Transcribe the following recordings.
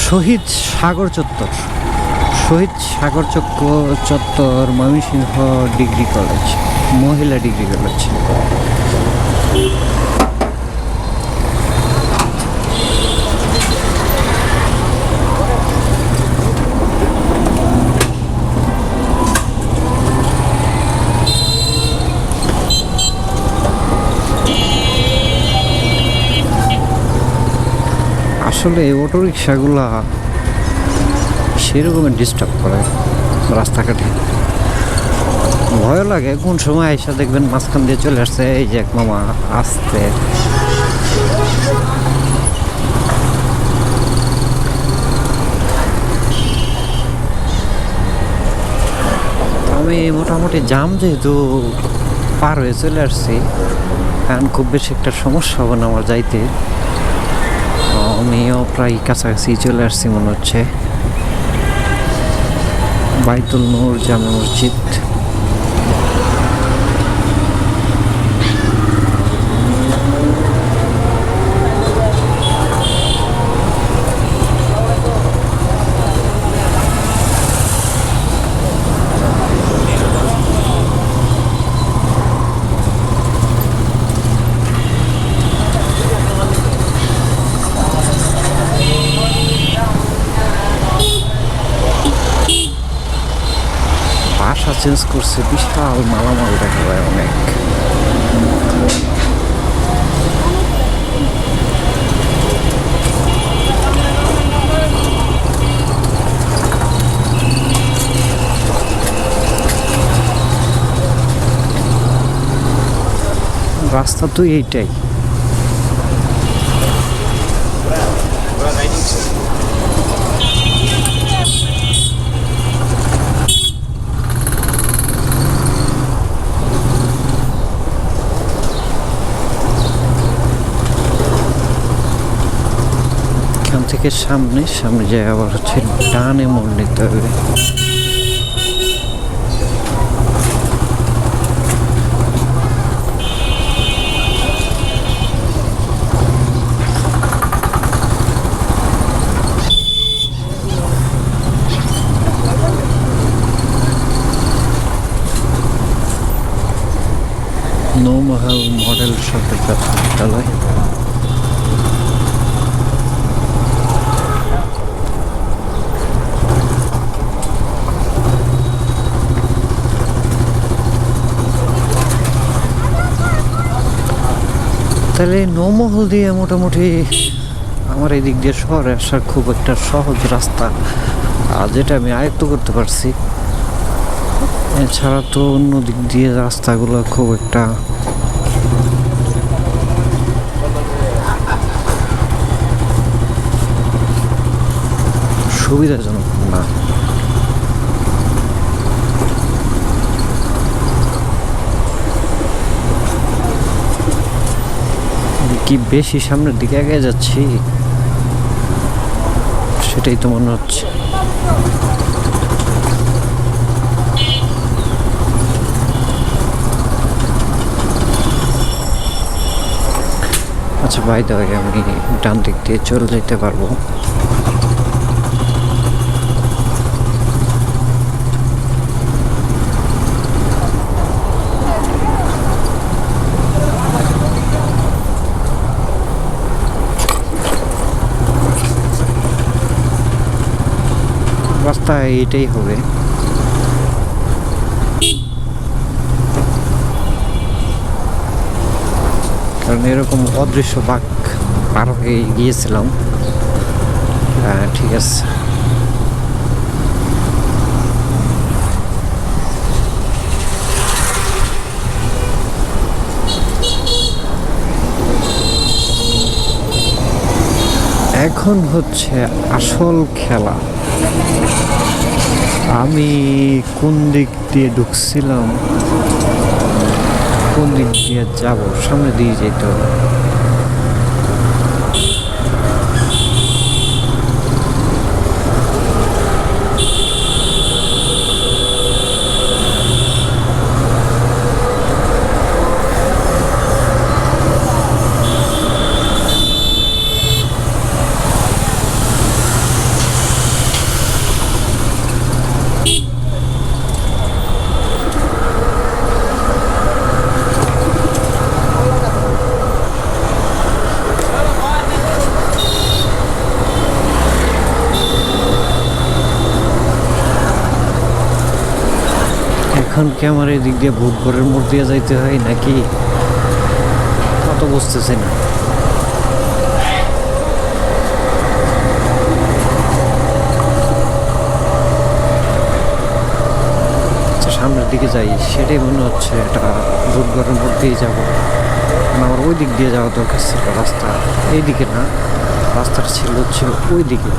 শহীদ সাগর চত্বর, শহীদ সাগর চত্বর Mymensingh degree college, মহিলা ডিগ্রি কলেজ। আসলে অটোরিক্সাগুলা সেরকমের ডিস্টার্ব করে রাস্তাঘাটে, ভয় লাগে কোন সময় আইসা দেখবেন মাঝখান দিয়ে চলে আসছে এই যে এক মামা আসতে। আমি মোটামুটি জাম যেহেতু পার হয়ে চলে আসছি, কারণ খুব বেশি একটা সমস্যা হবে না আমার যাইতে। আমিও প্রায় কাছাকাছি চলে আসছি মনে হচ্ছে। বাইতুল নূর জামে মসজিদ। বাসা চেঞ্জ করছে, বিশাল মালামাল দেখা যায় অনেক। রাস্তা তো এইটাই। এখান থেকে সামনে যায় আবার হচ্ছে ডানে মোড় নিতে হবে। নৌমহল মডেল সরকারি বিদ্যালয়। তাহলে নৌমহল দিয়ে মোটামুটি আমার এই দিক দিয়ে শহরে আসার খুব একটা সহজ রাস্তা, যেটা আমি আয়ত্ত করতে পারছি। এছাড়া তো অন্য দিক দিয়ে রাস্তাগুলো খুব একটা সুবিধাজনক না। কি বেশি সামনের দিকে এগিয়ে যাচ্ছি সেটাই তো মনে হচ্ছে। আচ্ছা ভাই, দাও আমি ডান দিক দিয়ে চলে যেতে পারবো। রাস্তা এটাই হবে। কারণ এরকম অদৃশ্য বাঘ পার হয়ে গিয়েছিলাম। ঠিক আছে। এখন হচ্ছে আসল খেলা। আমি কোন দিক দিয়ে ঢুকছিলাম, কোন দিক দিয়ে যাবো, সামনে দিয়ে যেতে হবে। এখন কি আমার এদিক দিয়ে ভূতঘরের মোড় দিয়ে যাইতে হয় নাকি তা তো বুঝতেছি না। আচ্ছা, সামনের দিকে যাই, সেটাই মনে হচ্ছে এটা ভূতঘরের মোড় দিয়েই যাবো। আমার ওই দিক দিয়ে যাওয়া দরকার ছিল, রাস্তা এই দিকে না, রাস্তাটা ছিল হচ্ছে ওই দিকে।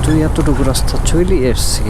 তুই এতটুকু রাস্তা চলে এসছি,